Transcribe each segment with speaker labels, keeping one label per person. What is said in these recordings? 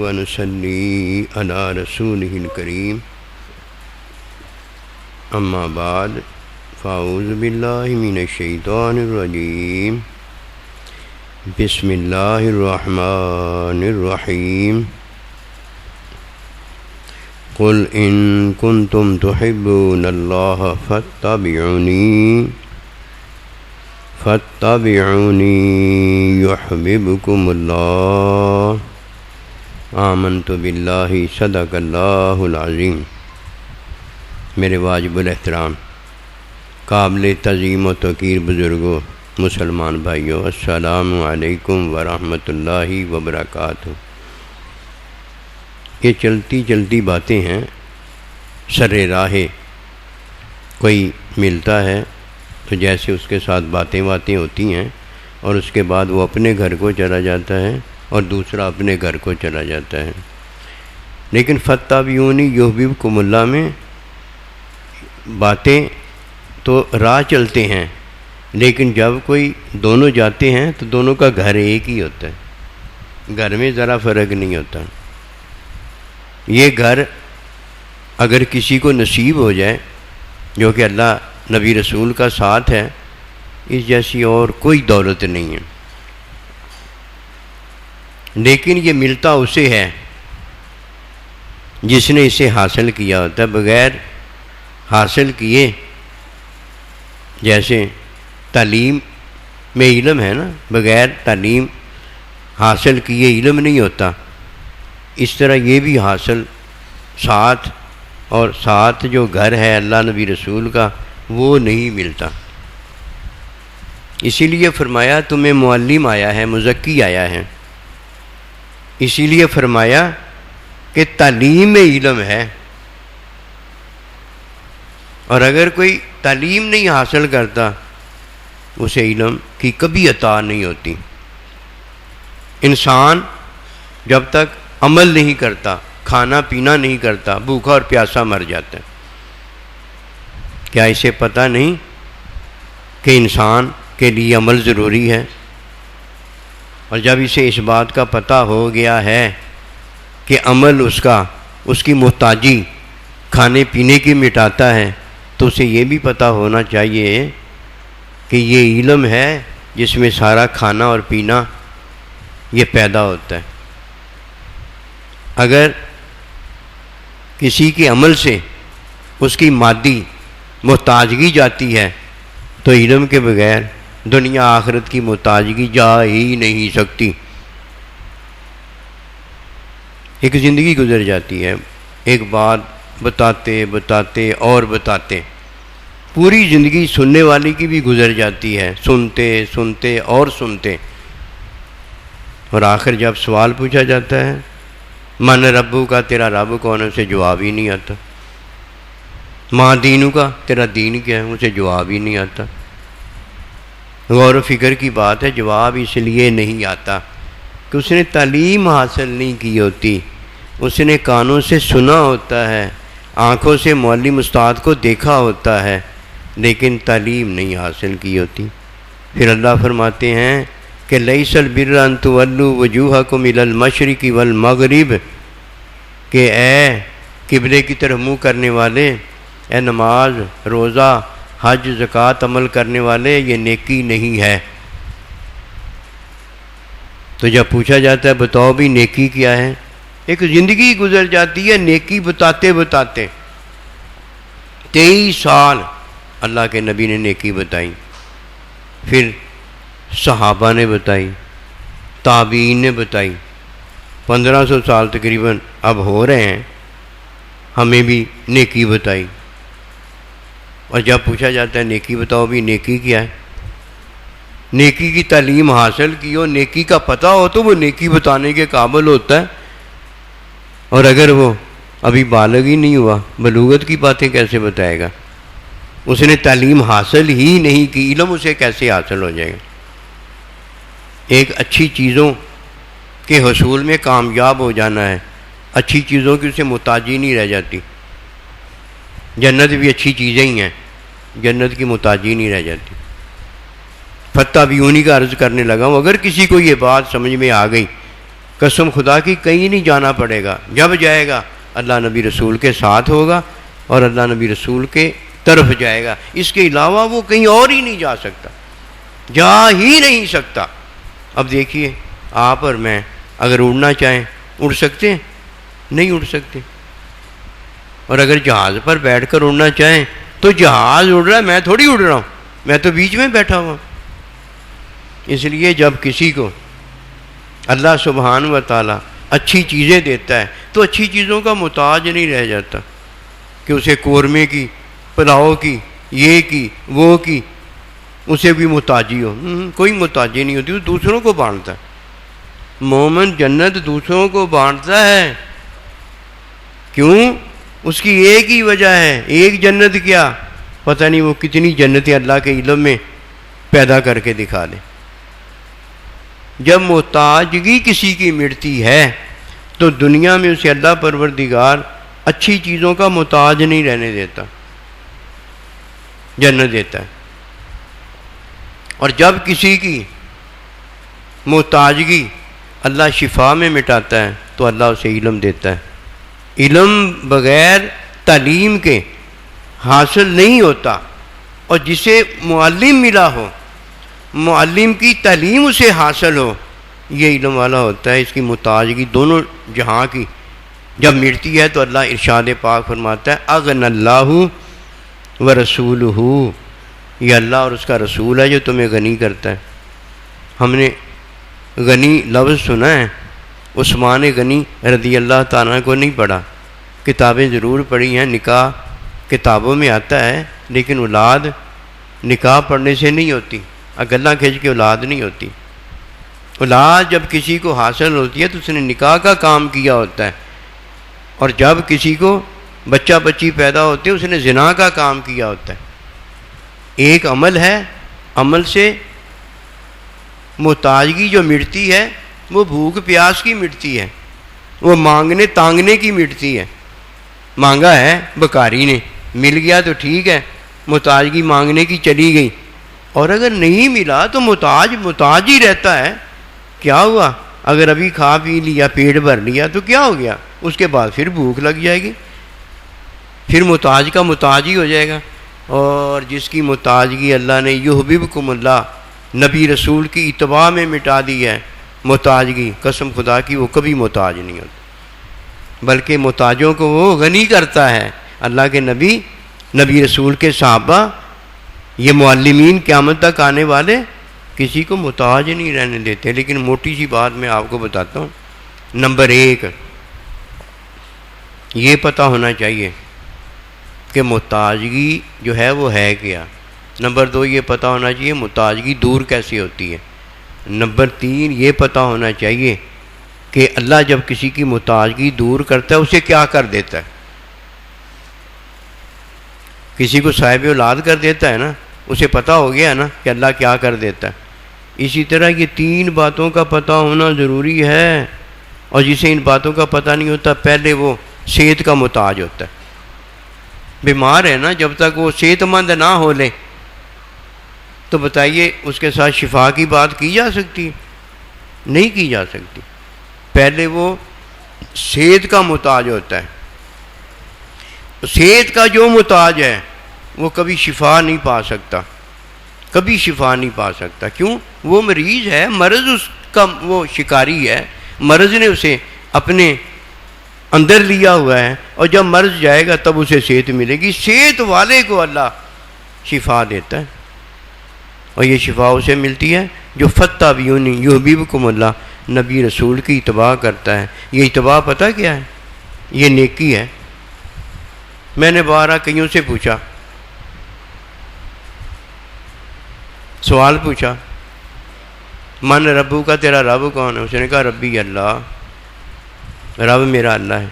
Speaker 1: ونصلي على رسوله الكريم أما بعد فأعوذ بالله من الشيطان الرجيم بسم الله الرحمن الرحيم قل إن كنتم تحبون الله فاتبعوني يحببكم الله آمنت بالله صدق الله العظيم۔ میرے واجب الاحترام قابل تعظیم و توقیر بزرگوں، مسلمان بھائیوں، السلام علیکم ورحمۃ اللہ وبرکاتہ۔ یہ چلتی چلتی باتیں ہیں، سر راہ کوئی ملتا ہے تو جیسے اس کے ساتھ باتیں ہوتی ہیں اور اس کے بعد وہ اپنے گھر کو چلا جاتا ہے اور دوسرا اپنے گھر کو چلا جاتا ہے۔ لیکن فاتبعونی یحببکم اللہ میں باتیں تو راہ چلتے ہیں، لیکن جب کوئی دونوں جاتے ہیں تو دونوں کا گھر ایک ہی ہوتا ہے، گھر میں ذرا فرق نہیں ہوتا۔ یہ گھر اگر کسی کو نصیب ہو جائے جو کہ اللہ نبی رسول کا ساتھ ہے، اس جیسی اور کوئی دولت نہیں ہے۔ لیکن یہ ملتا اسے ہے جس نے اسے حاصل کیا ہوتا ہے۔ بغیر حاصل کیے، جیسے تعلیم میں علم ہے نا، بغیر تعلیم حاصل کیے علم نہیں ہوتا، اس طرح یہ بھی حاصل ساتھ اور ساتھ جو گھر ہے اللہ نبی رسول کا وہ نہیں ملتا۔ اسی لیے فرمایا تمہیں معلم آیا ہے، مزکی آیا ہے، اسی لیے فرمایا کہ تعلیم میں علم ہے، اور اگر کوئی تعلیم نہیں حاصل کرتا اسے علم کی کبھی عطا نہیں ہوتی۔ انسان جب تک عمل نہیں کرتا، کھانا پینا نہیں کرتا، بھوکا اور پیاسا مر جاتا ہے۔ کیا اسے پتہ نہیں کہ انسان کے لیے عمل ضروری ہے؟ اور جب اسے اس بات کا پتہ ہو گیا ہے کہ عمل اس کی محتاجی کھانے پینے کی مٹاتا ہے، تو اسے یہ بھی پتہ ہونا چاہیے کہ یہ علم ہے جس میں سارا کھانا اور پینا یہ پیدا ہوتا ہے۔ اگر کسی کے عمل سے اس کی مادی محتاجگی جاتی ہے تو علم کے بغیر دنیا آخرت کی محتاجگی جا ہی نہیں سکتی۔ ایک زندگی گزر جاتی ہے، ایک بات بتاتے اور بتاتے، پوری زندگی سننے والی کی بھی گزر جاتی ہے، سنتے اور سنتے، اور آخر جب سوال پوچھا جاتا ہے من ربو کا، تیرا رب کون ہے، اسے جواب ہی نہیں آتا۔ ماں دینو کا، تیرا دین کیا ہے، اسے جواب ہی نہیں آتا۔ غور و فکر کی بات ہے، جواب اس لیے نہیں آتا کہ اس نے تعلیم حاصل نہیں کی ہوتی، اس نے کانوں سے سنا ہوتا ہے، آنکھوں سے معلم استاد کو دیکھا ہوتا ہے، لیکن تعلیم نہیں حاصل کی ہوتی۔ پھر اللہ فرماتے ہیں کہ لیس البر ان تولوا وجوہکم الی المشرق والمغرب، کہ اے قبلے کی طرف منہ کرنے والے، اے نماز، روزہ، حج، زکوٰۃ عمل کرنے والے، یہ نیکی نہیں ہے۔ تو جب پوچھا جاتا ہے بتاؤ بھی نیکی کیا ہے، ایک زندگی گزر جاتی ہے نیکی بتاتے 23 سال اللہ کے نبی نے نیکی بتائی، پھر صحابہ نے بتائی، تابعین نے بتائی، 1500 سال تقریباً اب ہو رہے ہیں، ہمیں بھی نیکی بتائی۔ اور جب پوچھا جاتا ہے نیکی بتاؤ بھی نیکی کیا ہے، نیکی کی تعلیم حاصل کی ہو، نیکی کا پتہ ہو تو وہ نیکی بتانے کے قابل ہوتا ہے، اور اگر وہ ابھی بالغ ہی نہیں ہوا، بلوغت کی باتیں کیسے بتائے گا؟ اس نے تعلیم حاصل ہی نہیں کی، علم اسے کیسے حاصل ہو جائے گا؟ ایک اچھی چیزوں کے حصول میں کامیاب ہو جانا ہے، اچھی چیزوں کی اسے محتاجی نہیں رہ جاتی۔ جنت بھی اچھی چیزیں ہی ہیں، جنت کی محتاجی نہیں رہ جاتی۔ فتح بھی انہی کا عرض کرنے لگا ہوں، اگر کسی کو یہ بات سمجھ میں آ گئی قسم خدا کی کہیں نہیں جانا پڑے گا، جب جائے گا اللہ نبی رسول کے ساتھ ہوگا اور اللہ نبی رسول کے طرف جائے گا، اس کے علاوہ وہ کہیں اور ہی نہیں جا سکتا، جا ہی نہیں سکتا۔ اب دیکھیے آپ اور میں اگر اڑنا چاہیں اڑ سکتے ہیں؟ نہیں اڑ سکتے۔ اور اگر جہاز پر بیٹھ کر اڑنا چاہیں تو جہاز اڑ رہا ہے، میں تھوڑی اڑ رہا ہوں، میں تو بیچ میں بیٹھا ہوا۔ اس لیے جب کسی کو اللہ سبحانہ و تعالیٰ اچھی چیزیں دیتا ہے تو اچھی چیزوں کا محتاج نہیں رہ جاتا کہ اسے قورمے کی، پلاؤ کی، یہ کی، وہ کی، اسے بھی محتاجی ہو۔ کوئی محتاجی نہیں ہوتی، وہ دوسروں کو بانٹتا ہے۔ مومن جنت دوسروں کو بانٹتا ہے، کیوں؟ اس کی ایک ہی وجہ ہے، ایک جنت کیا پتہ نہیں وہ کتنی جنتیں اللہ کے علم میں پیدا کر کے دکھا دے۔ جب محتاجگی کسی کی مٹتی ہے تو دنیا میں اسے اللہ پروردگار اچھی چیزوں کا محتاج نہیں رہنے دیتا، جنت دیتا ہے۔ اور جب کسی کی محتاجگی اللہ شفا میں مٹاتا ہے تو اللہ اسے علم دیتا ہے۔ علم بغیر تعلیم کے حاصل نہیں ہوتا، اور جسے معلم ملا ہو، معلم کی تعلیم اسے حاصل ہو، یہ علم والا ہوتا ہے۔ اس کی محتاجگی دونوں جہاں کی جب مٹتی ہے تو اللہ ارشاد پاک فرماتا ہے اغنى اللہ ورسولہ، یہ اللہ اور اس کا رسول ہے جو تمہیں غنی کرتا ہے۔ ہم نے غنی لفظ سنا ہے، عثمان غنی رضی اللہ تعالیٰ کو نہیں پڑھا، کتابیں ضرور پڑھی ہیں، نکاح کتابوں میں آتا ہے، لیکن اولاد نکاح پڑھنے سے نہیں ہوتی، گلاں کھینچ کے اولاد نہیں ہوتی۔ اولاد جب کسی کو حاصل ہوتی ہے تو اس نے نکاح کا کام کیا ہوتا ہے، اور جب کسی کو بچہ بچی پیدا ہوتے ہیں اس نے زنا کا کام کیا ہوتا ہے۔ ایک عمل ہے، عمل سے محتاجگی جو مٹتی ہے وہ بھوک پیاس کی مٹتی ہے، وہ مانگنے تانگنے کی مٹتی ہے۔ مانگا ہے بکاری نے، مل گیا تو ٹھیک ہے، محتاجگی مانگنے کی چلی گئی، اور اگر نہیں ملا تو محتاج ہی رہتا ہے۔ کیا ہوا؟ اگر ابھی کھا پی لیا، پیٹ بھر لیا تو کیا ہو گیا؟ اس کے بعد پھر بھوک لگ جائے گی، پھر محتاج کا محتاج ہی ہو جائے گا۔ اور جس کی محتاجگی اللہ نے یحببکم اللہ نبی رسول کی اتباع میں مٹا دی ہے، محتاجگی، قسم خدا کی وہ کبھی محتاج نہیں ہوتا، بلکہ محتاجوں کو وہ غنی کرتا ہے۔ اللہ کے نبی رسول کے صحابہ، یہ معلمین قیامت تک آنے والے کسی کو محتاج نہیں رہنے دیتے۔ لیکن موٹی سی بات میں آپ کو بتاتا ہوں۔ نمبر 1 یہ پتہ ہونا چاہیے کہ محتاجگی جو ہے وہ ہے کیا۔ نمبر 2 یہ پتہ ہونا چاہیے محتاجگی دور کیسے ہوتی ہے۔ نمبر 3 یہ پتہ ہونا چاہیے کہ اللہ جب کسی کی محتاجگی دور کرتا ہے اسے کیا کر دیتا ہے۔ کسی کو صاحب اولاد کر دیتا ہے نا، اسے پتہ ہو گیا نا کہ اللہ کیا کر دیتا ہے۔ اسی طرح یہ 3 باتوں کا پتہ ہونا ضروری ہے، اور جسے ان باتوں کا پتہ نہیں ہوتا پہلے وہ صحت کا محتاج ہوتا ہے۔ بیمار ہے نا، جب تک وہ صحت مند نہ ہو لے تو بتائیے اس کے ساتھ شفا کی بات کی جا سکتی؟ نہیں کی جا سکتی۔ پہلے وہ صحت کا محتاج ہوتا ہے۔ صحت کا جو محتاج ہے وہ کبھی شفا نہیں پا سکتا، کبھی شفا نہیں پا سکتا۔ کیوں؟ وہ مریض ہے، مرض اس کا وہ شکاری ہے، مرض نے اسے اپنے اندر لیا ہوا ہے، اور جب مرض جائے گا تب اسے صحت ملے گی۔ صحت والے کو اللہ شفا دیتا ہے، اور یہ شفا اسے ملتی ہے جو فاتبعونی یحببکم اللہ نبی رسول کی اتباع کرتا ہے۔ یہ اتباع پتہ کیا ہے؟ یہ نیکی ہے۔ میں نے بارہ کئیوں سے پوچھا، سوال پوچھا، من ربو کا، تیرا رب کون ہے؟ اس نے کہا ربی اللہ، رب میرا اللہ ہے۔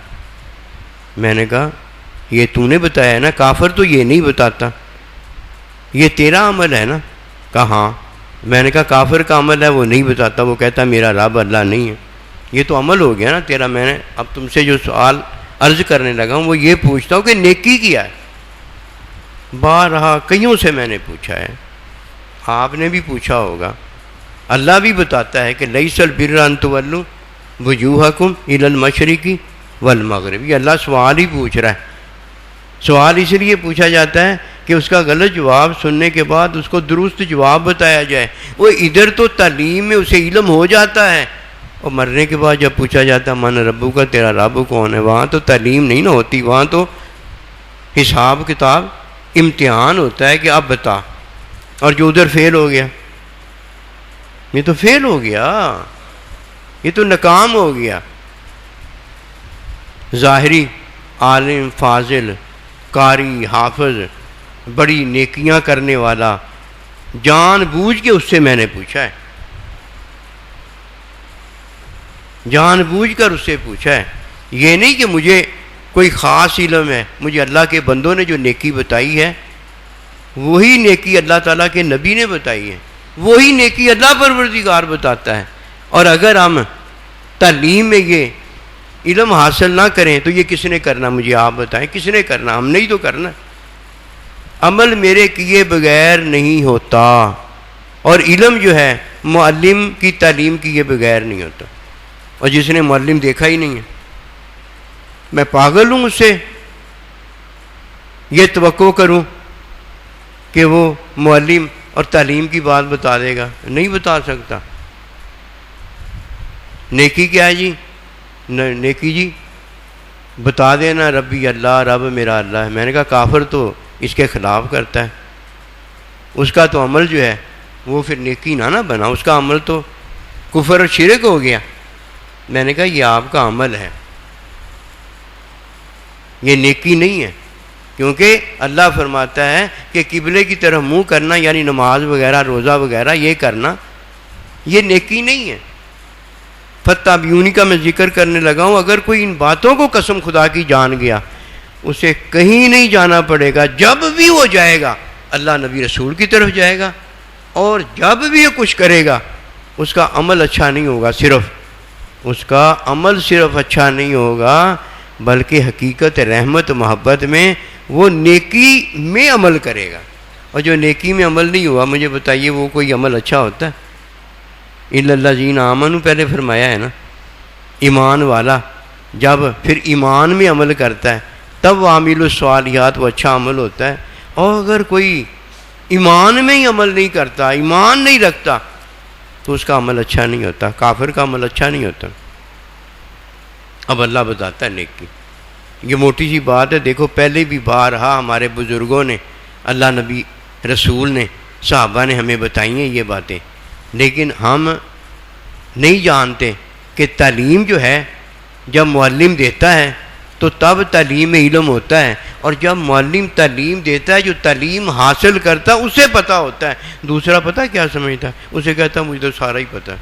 Speaker 1: میں نے کہا یہ تو نے بتایا ہے نا، کافر تو یہ نہیں بتاتا، یہ تیرا عمل ہے نا؟ کہا ہاں۔ میں نے کہا کافر کا عمل ہے وہ نہیں بتاتا، وہ کہتا میرا رب اللہ نہیں ہے، یہ تو عمل ہو گیا نا تیرا۔ میں نے اب تم سے جو سوال عرض کرنے لگا ہوں وہ یہ پوچھتا ہوں کہ نیکی کیا ہے؟ بارہا کئیوں سے میں نے پوچھا ہے، آپ نے بھی پوچھا ہوگا۔ اللہ بھی بتاتا ہے کہ لیس البر ان تولوا وجوہکم الی المشرق والمغرب. یہ اللہ سوال ہی پوچھ رہا ہے. سوال اس لیے پوچھا جاتا ہے کہ اس کا غلط جواب سننے کے بعد اس کو درست جواب بتایا جائے. وہ ادھر تو تعلیم میں اسے علم ہو جاتا ہے، اور مرنے کے بعد جب پوچھا جاتا ہے من ربو کا، تیرا رب کون ہے، وہاں تو تعلیم نہیں نہ ہوتی، وہاں تو حساب کتاب امتحان ہوتا ہے کہ اب بتا. اور جو ادھر فیل ہو گیا، یہ تو فیل ہو گیا، یہ تو ناکام ہو گیا. ظاہری عالم، فاضل، قاری، حافظ، بڑی نیکیاں کرنے والا، جان بوجھ کے اس سے میں نے پوچھا ہے، جان بوجھ کر اس سے پوچھا ہے. یہ نہیں کہ مجھے کوئی خاص علم ہے، مجھے اللہ کے بندوں نے جو نیکی بتائی ہے وہی نیکی اللہ تعالیٰ کے نبی نے بتائی ہے، وہی نیکی اللہ پروردگار بتاتا ہے. اور اگر ہم تعلیم میں یہ علم حاصل نہ کریں تو یہ کس نے کرنا؟ مجھے آپ بتائیں، کس نے کرنا؟ ہم نہیں تو کرنا. عمل میرے کیے بغیر نہیں ہوتا، اور علم جو ہے معلم کی تعلیم کیے بغیر نہیں ہوتا. اور جس نے معلم دیکھا ہی نہیں ہے، میں پاگل ہوں اس سے یہ توقع کروں کہ وہ معلم اور تعلیم کی بات بتا دے گا؟ نہیں بتا سکتا. نیکی کیا ہے جی؟ نیکی جی بتا دینا ربی اللہ، رب میرا اللہ ہے. میں نے کہا کافر تو اس کے خلاف کرتا ہے، اس کا تو عمل جو ہے وہ پھر نیکی نہ بنا، اس کا عمل تو کفر اور شرک ہو گیا. میں نے کہا یہ آپ کا عمل ہے، یہ نیکی نہیں ہے. کیونکہ اللہ فرماتا ہے کہ قبلے کی طرف منہ کرنا، یعنی نماز وغیرہ، روزہ وغیرہ یہ کرنا، یہ نیکی نہیں ہے. فتابیونی کا میں ذکر کرنے لگا ہوں. اگر کوئی ان باتوں کو قسم خدا کی جان گیا، اسے کہیں نہیں جانا پڑے گا. جب بھی وہ جائے گا اللہ نبی رسول کی طرف جائے گا، اور جب بھی یہ کچھ کرے گا اس کا عمل اچھا نہیں ہوگا. صرف اس کا عمل صرف اچھا نہیں ہوگا، بلکہ حقیقت رحمت محبت میں وہ نیکی میں عمل کرے گا. اور جو نیکی میں عمل نہیں ہوا، مجھے بتائیے وہ کوئی عمل اچھا ہوتا ہے؟ اِلَّا الَّذِينَ آمَنُوا پہلے فرمایا ہے نا. ایمان والا جب پھر ایمان میں عمل کرتا ہے تب وہ عامل الصالحات، وہ اچھا عمل ہوتا ہے. اور اگر کوئی ایمان میں ہی عمل نہیں کرتا، ایمان نہیں رکھتا، تو اس کا عمل اچھا نہیں ہوتا. کافر کا عمل اچھا نہیں ہوتا. اب اللہ بتاتا ہے نیکی. یہ موٹی سی بات ہے. دیکھو پہلے بھی بارہا ہمارے بزرگوں نے، اللہ نبی رسول نے، صحابہ نے ہمیں بتائی ہیں یہ باتیں، لیکن ہم نہیں جانتے کہ تعلیم جو ہے جب معلم دیتا ہے تو تب تعلیم میں علم ہوتا ہے. اور جب معلم تعلیم دیتا ہے، جو تعلیم حاصل کرتا ہے اسے پتہ ہوتا ہے. دوسرا پتہ کیا سمجھتا ہے؟ اسے کہتا ہے مجھے تو سارا ہی پتہ ہے،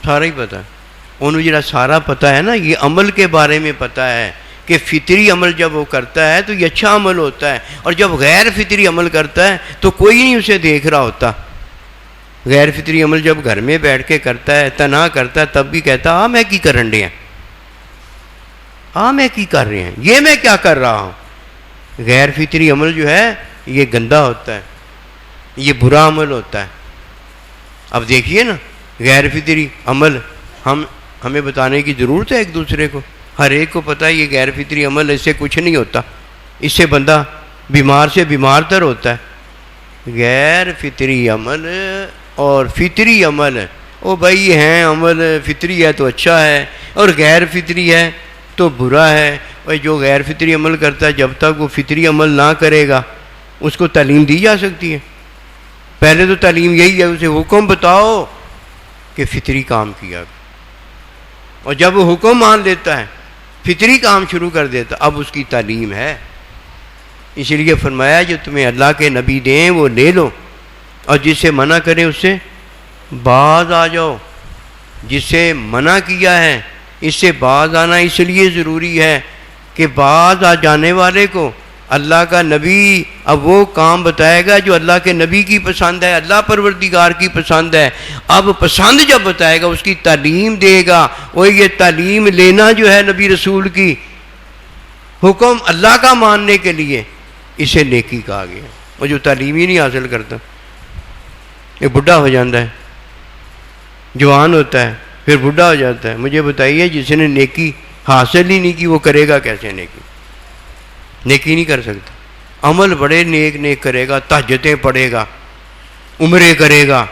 Speaker 1: سارا ہی پتہ ہے. انہوں جڑا سارا پتہ ہے نا، یہ عمل کے بارے میں پتہ ہے کہ فطری عمل جب وہ کرتا ہے تو یہ اچھا عمل ہوتا ہے، اور جب غیر فطری عمل کرتا ہے تو کوئی نہیں اسے دیکھ رہا ہوتا. غیر فطری عمل جب گھر میں بیٹھ کے کرتا ہے، تنہا کرتا ہے، تب بھی کہتا میں کی کرن رہے ہیں، میں کی کر رہے ہیں، یہ میں کیا کر رہا ہوں. غیر فطری عمل جو ہے یہ گندا ہوتا ہے، یہ برا عمل ہوتا ہے. اب دیکھیے نا، غیر فطری عمل ہمیں بتانے کی ضرورت ہے ایک دوسرے کو. ہر ایک کو پتہ ہے یہ غیر فطری عمل، اس سے کچھ نہیں ہوتا، اس سے بندہ بیمار سے بیمار تر ہوتا ہے. غیر فطری عمل اور فطری عمل، او بھائی ہیں عمل فطری ہے تو اچھا ہے، اور غیر فطری ہے تو برا ہے. اور جو غیر فطری عمل کرتا ہے جب تک وہ فطری عمل نہ کرے گا اس کو تعلیم دی جا سکتی ہے. پہلے تو تعلیم یہی ہے، اسے حکم بتاؤ کہ فطری کام کیا، اور جب وہ حکم مان لیتا ہے، فطری کام شروع کر دیتا، اب اس کی تعلیم ہے. اس لیے فرمایا جو تمہیں اللہ کے نبی دیں وہ لے لو، اور جس سے منع کرے اس سے باز آ جاؤ. جس سے منع کیا ہے اس سے باز آنا اس لیے ضروری ہے کہ باز آ جانے والے کو اللہ کا نبی اب وہ کام بتائے گا جو اللہ کے نبی کی پسند ہے، اللہ پروردگار کی پسند ہے. اب پسند جب بتائے گا اس کی تعلیم دے گا. وہ یہ تعلیم لینا جو ہے نبی رسول کی، حکم اللہ کا ماننے کے لیے، اسے نیکی کہا گیا. اور جو تعلیم ہی نہیں حاصل کرتا، یہ بڈھا ہو جاتا ہے، جوان ہوتا ہے، پھر بڈھا ہو جاتا ہے. مجھے بتائیے جس نے نیکی حاصل ہی نہیں کی وہ کرے گا کیسے نیکی؟ نیکی نہیں کر سکتا. عمل بڑے نیک نیک کرے گا، تہجدیں پڑھے گا، عمرے کرے گا،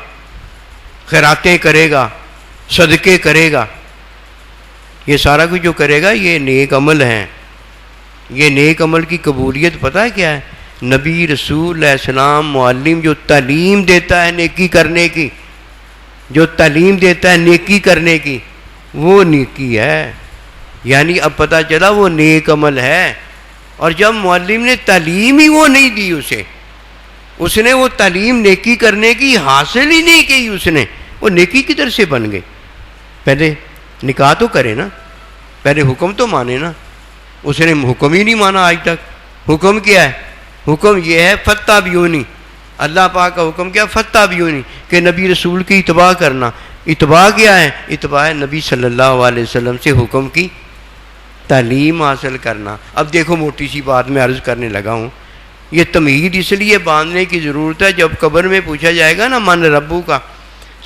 Speaker 1: خیراتیں کرے گا، صدقے کرے گا، یہ سارا کچھ جو کرے گا یہ نیک عمل ہیں. یہ نیک عمل کی قبولیت پتہ ہے کیا ہے؟ نبی رسول علیہ السلام معلم جو تعلیم دیتا ہے نیکی کرنے کی، جو تعلیم دیتا ہے نیکی کرنے کی، وہ نیکی ہے. یعنی اب پتہ چلا وہ نیک عمل ہے. اور جب معلم نے تعلیم ہی وہ نہیں دی اس نے وہ تعلیم نیکی کرنے کی حاصل ہی نہیں کی، اس نے وہ نیکی کدھر سے بن گئی؟ پہلے نکاح تو کرے نا، پہلے حکم تو مانے نا. اس نے حکم ہی نہیں مانا آج تک. حکم کیا ہے؟ حکم یہ ہے فاتبعونی. اللہ پاک کا حکم کیا؟ فاتبعونی، کہ نبی رسول کی اتباع کرنا. اتباع کیا ہے؟ اتباع نبی صلی اللہ علیہ وسلم سے حکم کی تعلیم حاصل کرنا. اب دیکھو موٹی سی بات میں عرض کرنے لگا ہوں. یہ تمہید اس لیے باندھنے کی ضرورت ہے، جب قبر میں پوچھا جائے گا نا من ربو کا،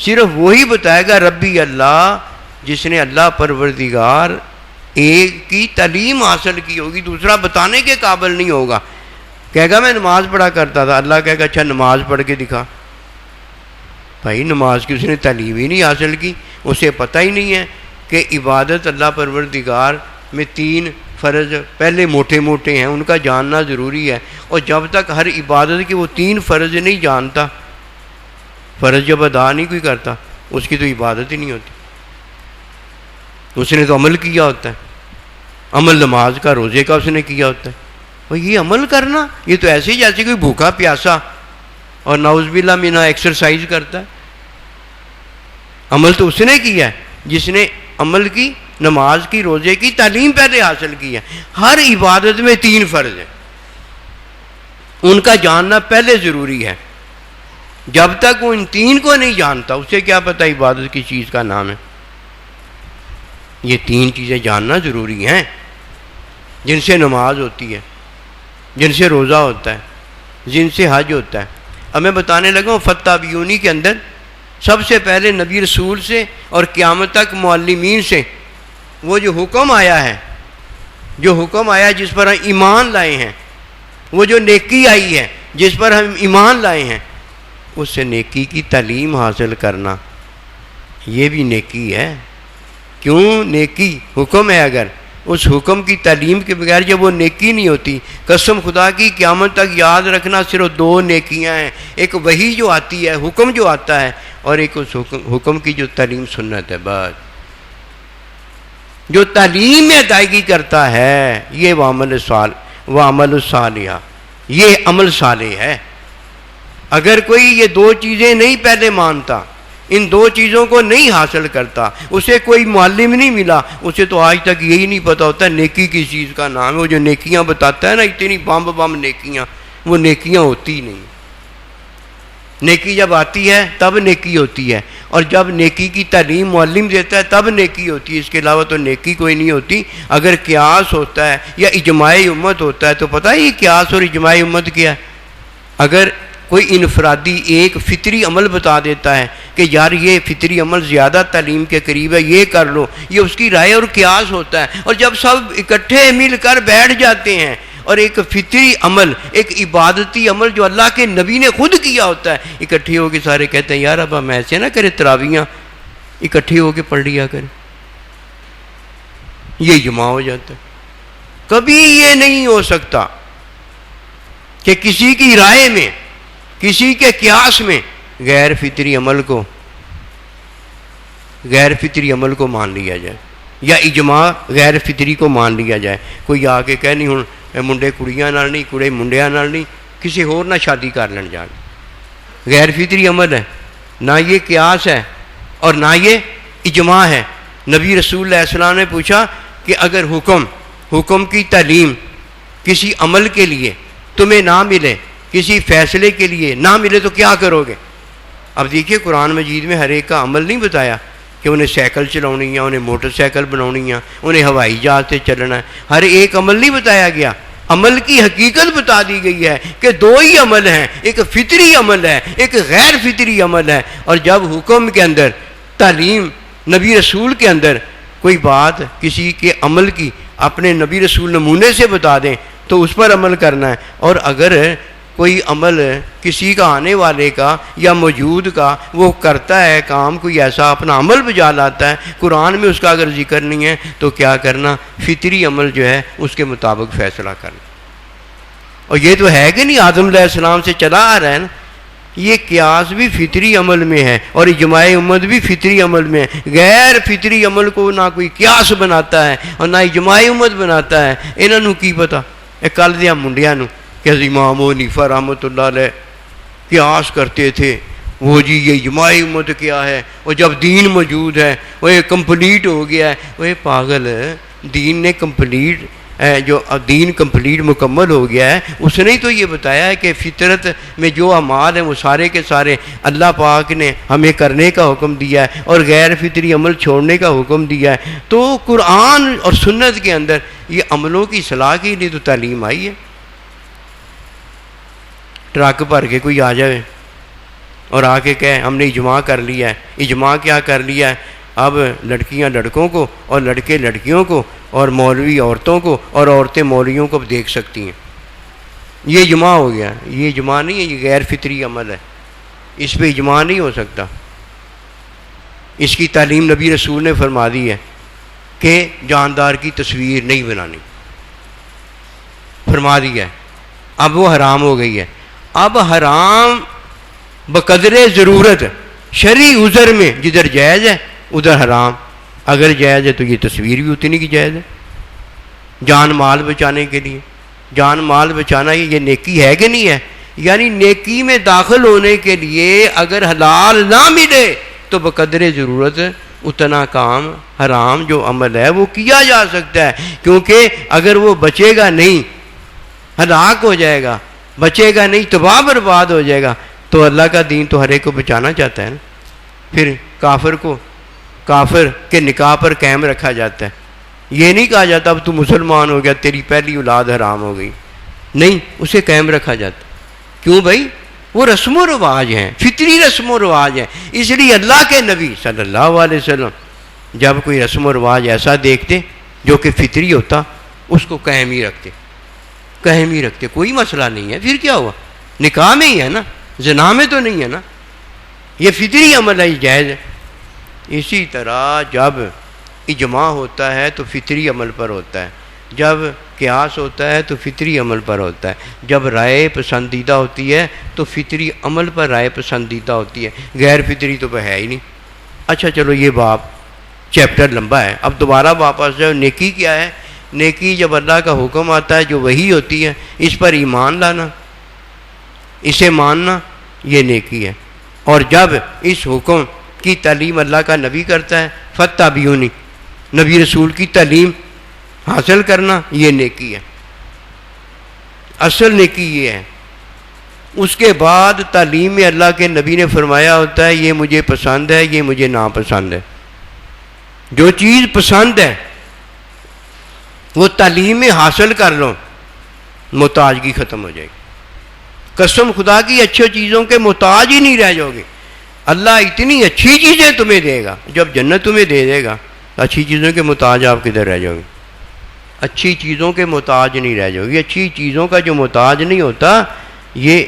Speaker 1: صرف وہی بتائے گا ربی اللہ، جس نے اللہ پروردگار ایک کی تعلیم حاصل کی ہوگی، دوسرا بتانے کے قابل نہیں ہوگا. کہے گا میں نماز پڑھا کرتا تھا، اللہ کہے گا اچھا نماز پڑھ کے دکھا. بھائی نماز کی اس نے تعلیم ہی نہیں حاصل کی، اسے پتہ ہی نہیں ہے کہ عبادت اللہ پروردگار میں 3 فرض پہلے موٹے موٹے ہیں، ان کا جاننا ضروری ہے. اور جب تک ہر عبادت کے وہ 3 فرض نہیں جانتا، فرض جب ادا نہیں کوئی کرتا، اس کی تو عبادت ہی نہیں ہوتی. اس نے تو عمل کیا ہوتا ہے، عمل نماز کا، روزے کا اس نے کیا ہوتا ہے. اور یہ عمل کرنا، یہ تو ایسے ہی جیسے کوئی بھوکا پیاسا اور نعوذ باللہ منہ ایکسرسائز کرتا ہے. عمل تو اس نے کیا ہے جس نے عمل کی، نماز کی، روزے کی تعلیم پہلے حاصل کی ہے. ہر عبادت میں 3 فرض ہیں، ان کا جاننا پہلے ضروری ہے. جب تک وہ ان 3 کو نہیں جانتا اسے کیا پتہ عبادت کی چیز کا نام ہے. یہ 3 چیزیں جاننا ضروری ہیں جن سے نماز ہوتی ہے، جن سے روزہ ہوتا ہے، جن سے حج ہوتا ہے. اب میں بتانے لگا ہوں فاتبعونی کے اندر سب سے پہلے نبی رسول سے اور قیامت تک معلمین سے وہ جو حکم آیا ہے، جو حکم آیا جس پر ہم ایمان لائے ہیں، وہ جو نیکی آئی ہے جس پر ہم ایمان لائے ہیں، اس سے نیکی کی تعلیم حاصل کرنا یہ بھی نیکی ہے. کیوں؟ نیکی حکم ہے. اگر اس حکم کی تعلیم کے بغیر جب وہ نیکی نہیں ہوتی، قسم خدا کی قیامت تک یاد رکھنا صرف 2 نیکیاں ہیں. ایک وحی جو آتی ہے، حکم جو آتا ہے، اور ایک اس حکم کی جو تعلیم سنت ہے. بس جو تعلیم میں ادائیگی کرتا ہے یہ وہ عمل الصالحہ، یہ عمل صالح ہے. اگر کوئی یہ 2 چیزیں نہیں پہلے مانتا، ان 2 چیزوں کو نہیں حاصل کرتا، اسے کوئی معلم نہیں ملا، اسے تو آج تک یہی نہیں پتہ ہوتا نیکی کس چیز کا نام ہے. وہ جو نیکیاں بتاتا ہے نا، اتنی بم نیکیاں، وہ نیکیاں ہوتی نہیں. نیکی جب آتی ہے تب نیکی ہوتی ہے، اور جب نیکی کی تعلیم معلم دیتا ہے تب نیکی ہوتی ہے. اس کے علاوہ تو نیکی کوئی نہیں ہوتی. اگر قیاس ہوتا ہے یا اجماع امت ہوتا ہے تو پتہ ہے یہ قیاس اور اجماع امت کیا ہے. اگر کوئی انفرادی ایک فطری عمل بتا دیتا ہے کہ یار یہ فطری عمل زیادہ تعلیم کے قریب ہے، یہ کر لو، یہ اس کی رائے اور قیاس ہوتا ہے. اور جب سب اکٹھے مل کر بیٹھ جاتے ہیں اور ایک فطری عمل، ایک عبادتی عمل جو اللہ کے نبی نے خود کیا ہوتا ہے، اکٹھے ہو کے سارے کہتے ہیں یار اب ہم ایسے نہ کریں، تراویحاں اکٹھے ہو کے پڑھ لیا کریں، یہ جمع ہو جاتا ہے. کبھی یہ نہیں ہو سکتا کہ کسی کی رائے میں، کسی کے قیاس میں غیر فطری عمل کو مان لیا جائے، یا اجماع غیر فطری کو مان لیا جائے. کوئی آ کے کہہ نہیں ہوں منڈے کڑیاں نال نہیں، کڑے منڈیاں نال نہیں، کسی اور نہ شادی کر لین جا کے، غیر فطری عمل ہے. نہ یہ قیاس ہے اور نہ یہ اجماع ہے. نبی رسول اللہ علیہ السلام نے پوچھا کہ اگر حکم کی تعلیم کسی عمل کے لیے تمہیں نہ ملے، کسی فیصلے کے لیے نہ ملے تو کیا کرو گے؟ اب دیکھیے قرآن مجید میں ہر ایک کا عمل نہیں بتایا کہ انہیں سائیکل چلانی ہے، انہیں موٹر سائیکل بنانی ہے، انہیں ہوائی جہاز سے چلنا ہے. ہر ایک عمل نہیں بتایا گیا. عمل کی حقیقت بتا دی گئی ہے کہ 2 ہی عمل ہیں، ایک فطری عمل ہے، ایک غیر فطری عمل ہے. اور جب حکم کے اندر تعلیم نبی رسول کے اندر کوئی بات کسی کے عمل کی اپنے نبی رسول نمونے سے بتا دیں تو اس پر عمل کرنا ہے، اور اگر کوئی عمل کسی کا آنے والے کا یا موجود کا وہ کرتا ہے کام، کوئی ایسا اپنا عمل بجا لاتا ہے، قرآن میں اس کا اگر ذکر نہیں ہے تو کیا کرنا؟ فطری عمل جو ہے اس کے مطابق فیصلہ کرنا۔ اور یہ تو ہے کہ نہیں آدم علیہ السلام سے چلا آ رہا ہے نا، یہ قیاس بھی فطری عمل میں ہے اور اجماع امت بھی فطری عمل میں ہے۔ غیر فطری عمل کو نہ کوئی قیاس بناتا ہے اور نہ اجماع امت بناتا ہے۔ انہوں کی پتہ کل دیا منڈیاں نو کہ امام ابو حنیفہ رحمۃ اللہ علیہ قیاس کرتے تھے، وہ جی یہ اجماع امت کیا ہے، اور جب دین موجود ہے وہ کمپلیٹ ہو گیا ہے۔ وہ پاگل دین نے کمپلیٹ جو دین کمپلیٹ مکمل ہو گیا ہے، اس نے تو یہ بتایا ہے کہ فطرت میں جو اعمال ہیں وہ سارے کے سارے اللہ پاک نے ہمیں کرنے کا حکم دیا ہے اور غیر فطری عمل چھوڑنے کا حکم دیا ہے۔ تو قرآن اور سنت کے اندر یہ عملوں کی اصلاح کے لیے تو تعلیم آئی ہے۔ ٹرک بھر کے کوئی آ جائے اور آ کے کہے ہم نے اجماع کر لیا ہے، اجماع کیا کر لیا ہے؟ اب لڑکیاں لڑکوں کو اور لڑکے لڑکیوں کو اور مولوی عورتوں کو اور عورتیں مولویوں کو دیکھ سکتی ہیں، یہ اجماع ہو گیا۔ یہ اجماع نہیں ہے، یہ غیر فطری عمل ہے، اس پہ اجماع نہیں ہو سکتا۔ اس کی تعلیم نبی رسول نے فرما دی ہے کہ جاندار کی تصویر نہیں بنانی، فرما دیا ہے۔ اب وہ حرام ہو گئی ہے۔ اب حرام بقدر ضرورت شرعی عذر میں جدھر جائز ہے ادھر حرام، اگر جائز ہے تو یہ تصویر بھی اتنی کی جائز ہے۔ جان مال بچانے کے لیے، جان مال بچانا یہ نیکی ہے کہ نہیں ہے؟ یعنی نیکی میں داخل ہونے کے لیے اگر حلال نہ ملے تو بقدر ضرورت اتنا کام حرام جو عمل ہے وہ کیا جا سکتا ہے، کیونکہ اگر وہ بچے گا نہیں ہلاک ہو جائے گا، بچے گا نہیں تباہ برباد ہو جائے گا۔ تو اللہ کا دین تو ہر ایک کو بچانا چاہتا ہے نا۔ پھر کافر کو کافر کے نکاح پر قائم رکھا جاتا ہے، یہ نہیں کہا جاتا اب تو مسلمان ہو گیا تیری پہلی اولاد حرام ہو گئی، نہیں، اسے قائم رکھا جاتا۔ کیوں بھائی؟ وہ رسم و رواج ہیں، فطری رسم و رواج ہیں۔ اس لیے اللہ کے نبی صلی اللہ علیہ وسلم جب کوئی رسم و رواج ایسا دیکھتے جو کہ فطری ہوتا اس کو قائم ہی رکھتے، قائم ہی رکھتے، کوئی مسئلہ نہیں ہے۔ پھر کیا ہوا؟ نکاح میں ہی ہے نا، زنا میں تو نہیں ہے نا، یہ فطری عمل ہے، یہ جائز ہے۔ اسی طرح جب اجماع ہوتا ہے تو فطری عمل پر ہوتا ہے، جب قیاس ہوتا ہے تو فطری عمل پر ہوتا ہے، جب رائے پسندیدہ ہوتی ہے تو فطری عمل پر رائے پسندیدہ ہوتی ہے، غیر فطری تو ہے ہی نہیں۔ اچھا چلو یہ باب چیپٹر لمبا ہے، اب دوبارہ واپس جاؤ۔ نیکی کیا ہے؟ نیکی جب اللہ کا حکم آتا ہے جو وہی ہوتی ہے، اس پر ایمان لانا، اسے ماننا، یہ نیکی ہے۔ اور جب اس حکم کی تعلیم اللہ کا نبی کرتا ہے، فاتبعونی، نبی رسول کی تعلیم حاصل کرنا، یہ نیکی ہے، اصل نیکی یہ ہے۔ اس کے بعد تعلیم میں اللہ کے نبی نے فرمایا ہوتا ہے یہ مجھے پسند ہے، یہ مجھے ناپسند ہے۔ جو چیز پسند ہے وہ تعلیم میں حاصل کر لو، محتاجگی ختم ہو جائے گی۔ قسم خدا کی اچھی چیزوں کے محتاج ہی نہیں رہ جاؤ گے۔ اللہ اتنی اچھی چیزیں تمہیں دے گا، جب جنت تمہیں دے دے گا اچھی چیزوں کے محتاج آپ کدھر رہ جاؤ گے؟ اچھی چیزوں کے محتاج نہیں رہ جاؤ گے۔ اچھی چیزوں کا جو محتاج نہیں ہوتا یہ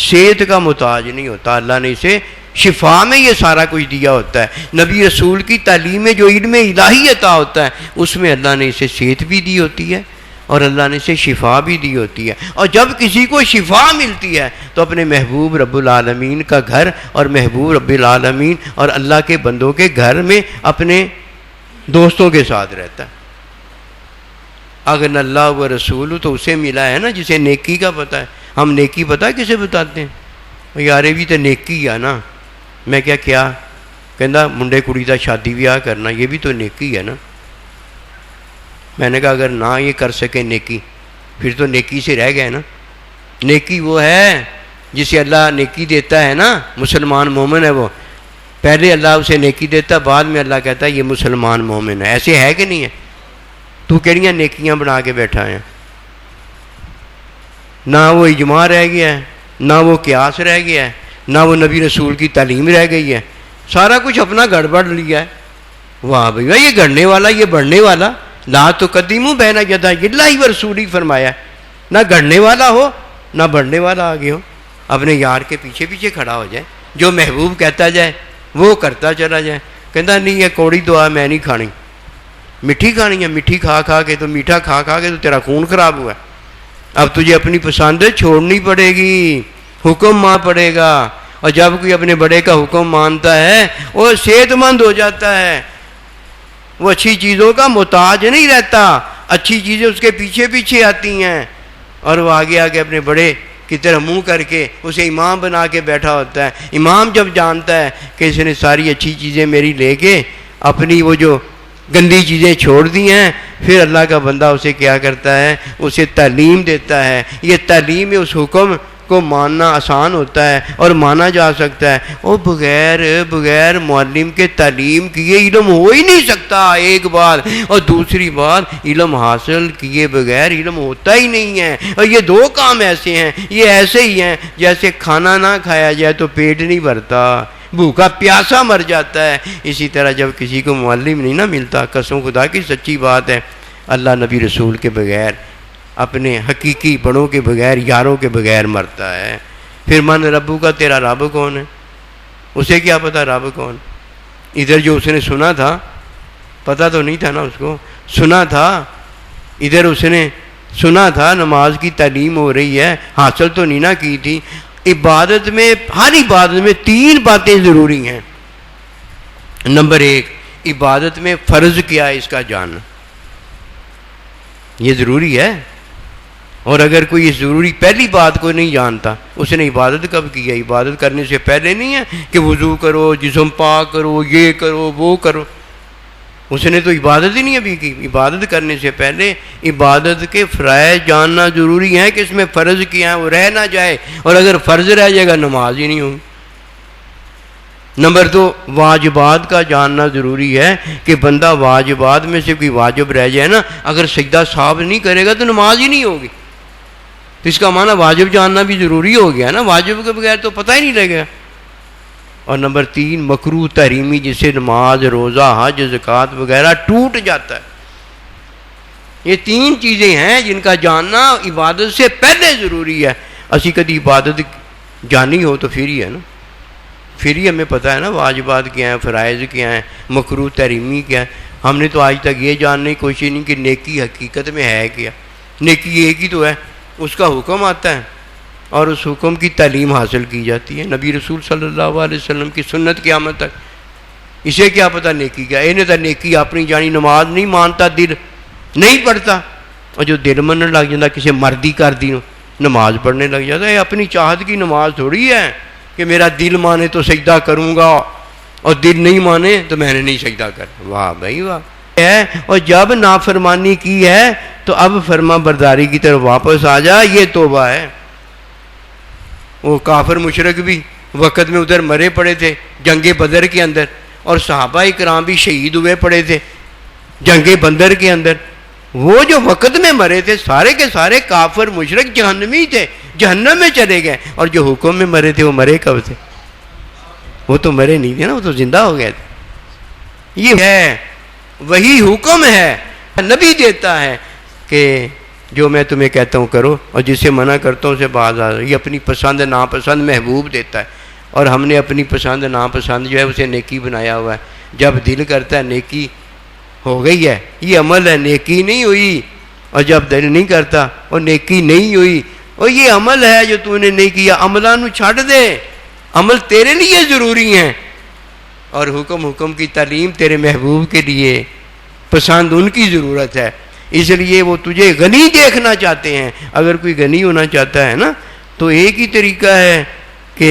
Speaker 1: صحت کا محتاج نہیں ہوتا، اللہ نے اسے شفا میں یہ سارا کچھ دیا ہوتا ہے۔ نبی رسول کی تعلیم میں جو علم الہی عطا ہوتا ہے اس میں اللہ نے اسے صحت بھی دی ہوتی ہے اور اللہ نے اسے شفا بھی دی ہوتی ہے۔ اور جب کسی کو شفا ملتی ہے تو اپنے محبوب رب العالمین کا گھر اور محبوب رب العالمین اور اللہ کے بندوں کے گھر میں اپنے دوستوں کے ساتھ رہتا ہے۔ اگر اللہ و رسول تو اسے ملا ہے نا جسے نیکی کا پتہ ہے۔ ہم نیکی پتہ ہے کسے بتاتے ہیں؟ یار بھی تو نیکی ہے نا۔ میں کیا کہندا منڈے کڑی دا شادی بیاہ کرنا یہ بھی تو نیکی ہے نا۔ میں نے کہا اگر نہ یہ کر سکے نیکی پھر تو نیکی سے رہ گئے نا۔ نیکی وہ ہے جسے اللہ نیکی دیتا ہے نا، مسلمان مومن ہے وہ، پہلے اللہ اسے نیکی دیتا، بعد میں اللہ کہتا ہے یہ مسلمان مومن ہے۔ ایسے ہے کہ نہیں ہے؟ تو کہڑیاں نیکیاں بنا کے بیٹھا ہے؟ نہ وہ اجماع رہ گیا ہے، نہ وہ قیاس رہ گیا ہے، نہ وہ نبی رسول کی تعلیم رہ گئی ہے، سارا کچھ اپنا گڑبڑ لیا ہے۔ واہ بھائی یہ گڑنے والا، یہ بڑھنے والا، لا تقدموا بین یدی اللہ و رسولہ فرمایا، نہ گڑنے والا ہو نہ بڑھنے والا آگے ہو، اپنے یار کے پیچھے پیچھے کھڑا ہو جائے، جو محبوب کہتا جائے وہ کرتا چلا جائے. کہتا نہیں یہ کوڑی دعا میں نہیں کھانی، میٹھی کھانی ہے، میٹھی کھا کھا کے تو، میٹھا کھا کھا کے تو تیرا خون خراب ہوا ہے. اب تجھے اپنی پسند چھوڑنی پڑے گی، حکم مان پڑے گا. اور جب کوئی اپنے بڑے کا حکم مانتا ہے وہ صحت مند ہو جاتا ہے، وہ اچھی چیزوں کا محتاج نہیں رہتا، اچھی چیزیں اس کے پیچھے پیچھے آتی ہیں، اور وہ آگے آگے اپنے بڑے کی طرح منہ کر کے اسے امام بنا کے بیٹھا ہوتا ہے. امام جب جانتا ہے کہ اس نے ساری اچھی چیزیں میری لے کے اپنی وہ جو گندی چیزیں چھوڑ دی ہیں، پھر اللہ کا بندہ اسے کیا کرتا ہے، اسے تعلیم دیتا ہے. یہ تعلیم میں اس حکم کو ماننا آسان ہوتا ہے اور مانا جا سکتا ہے. اور بغیر معلم کے تعلیم کیے علم ہو ہی نہیں سکتا، ایک بات. اور دوسری بات، علم حاصل کیے بغیر علم ہوتا ہی نہیں ہے. اور یہ دو کام ایسے ہیں، یہ ایسے ہی ہیں جیسے کھانا نہ کھایا جائے تو پیٹ نہیں بھرتا، بھوکا پیاسا مر جاتا ہے. اسی طرح جب کسی کو معلم نہیں نہ ملتا، قسم خدا کی سچی بات ہے، اللہ نبی رسول کے بغیر، اپنے حقیقی بڑوں کے بغیر، یاروں کے بغیر مرتا ہے. پھر من ربو کا، تیرا رب کون ہے؟ اسے کیا پتا رب کون؟ ادھر جو اس نے سنا تھا، پتہ تو نہیں تھا نا اس کو، سنا تھا، ادھر اس نے سنا تھا نماز کی تعلیم ہو رہی ہے، حاصل تو نہیں نہ کی تھی. عبادت میں، ہر عبادت میں 3 باتیں ضروری ہیں. نمبر 1، عبادت میں فرض کیا ہے اس کا جاننا، یہ ضروری ہے. اور اگر کوئی اس ضروری پہلی بات کو نہیں جانتا، اس نے عبادت کب کی ہے؟ عبادت کرنے سے پہلے نہیں ہے کہ وضو کرو، جسم پاک کرو، یہ کرو وہ کرو. اس نے تو عبادت ہی نہیں ابھی کی. عبادت کرنے سے پہلے عبادت کے فرائض جاننا ضروری ہے کہ اس میں فرض کیا ہے، وہ رہ نہ جائے. اور اگر فرض رہ جائے گا نماز ہی نہیں ہوگی. نمبر 2، واجبات کا جاننا ضروری ہے کہ بندہ واجبات میں سے کوئی واجب رہ جائے نا، اگر سجدہ صاحب نہیں کرے گا تو نماز ہی نہیں ہوگی. تو اس کا معنی واجب جاننا بھی ضروری ہو گیا نا، واجب کے بغیر تو پتہ ہی نہیں لگے گا. اور نمبر 3، مکروہ تحریمی، جس سے نماز، روزہ، حج، زکوٰۃ وغیرہ ٹوٹ جاتا ہے. یہ 3 چیزیں ہیں جن کا جاننا عبادت سے پہلے ضروری ہے. اسی کدی عبادت جانی ہو تو پھر ہی ہے نا، پھر ہی ہمیں پتہ ہے نا واجبات کیا ہیں، فرائض کیا ہیں، مکروہ تحریمی کیا ہے. ہم نے تو آج تک یہ جاننے کی کوشش نہیں کہ نیکی حقیقت میں ہے کیا. نیکی ایک ہی تو ہے، اس کا حکم آتا ہے اور اس حکم کی تعلیم حاصل کی جاتی ہے، نبی رسول صلی اللہ علیہ وسلم کی سنت قیامت تک. اسے کیا پتہ نیکی کیا؟ انہیں تو نیکی اپنی جانی، نماز نہیں مانتا، دل نہیں پڑھتا. اور جو دل مننے لگ جاتا، کسی مردی کر دی نماز پڑھنے لگ جاتا ہے. اپنی چاہت کی نماز تھوڑی ہے کہ میرا دل مانے تو سجدہ کروں گا اور دل نہیں مانے تو میں نے نہیں سجدہ کرنا. واہ بھائی واہ ہے. اور جب نافرمانی کی ہے تو اب فرما برداری کی طرف واپس آ جا، یہ توبہ ہے. وہ کافر مشرک بھی وقت میں ادھر مرے پڑے تھے جنگ بدر کے اندر، اور صحابہ کرام بھی شہید ہوئے پڑے تھے جنگ بدر کے اندر. وہ جو وقت میں مرے تھے سارے کے سارے کافر مشرک جہنمی تھے، جہنم میں چلے گئے. اور جو حکم میں مرے تھے وہ مرے کب تھے؟ وہ تو مرے نہیں تھے نا، وہ تو زندہ ہو گئے تھے. یہ ہے، وہی حکم ہے، نبی دیتا ہے کہ جو میں تمہیں کہتا ہوں کرو اور جسے منع کرتا ہوں اسے باز آ. یہ اپنی پسند ناپسند محبوب دیتا ہے، اور ہم نے اپنی پسند ناپسند جو ہے اسے نیکی بنایا ہوا ہے. جب دل کرتا ہے نیکی ہو گئی ہے، یہ عمل ہے، نیکی نہیں ہوئی. اور جب دل نہیں کرتا اور نیکی نہیں ہوئی، اور یہ عمل ہے جو تو نے نہیں کیا، عملہ نو چھڑ دے. عمل تیرے لیے ضروری ہیں، اور حکم کی تعلیم تیرے محبوب کے لیے پسند، ان کی ضرورت ہے. اس لیے وہ تجھے غنی دیکھنا چاہتے ہیں. اگر کوئی غنی ہونا چاہتا ہے نا تو ایک ہی طریقہ ہے کہ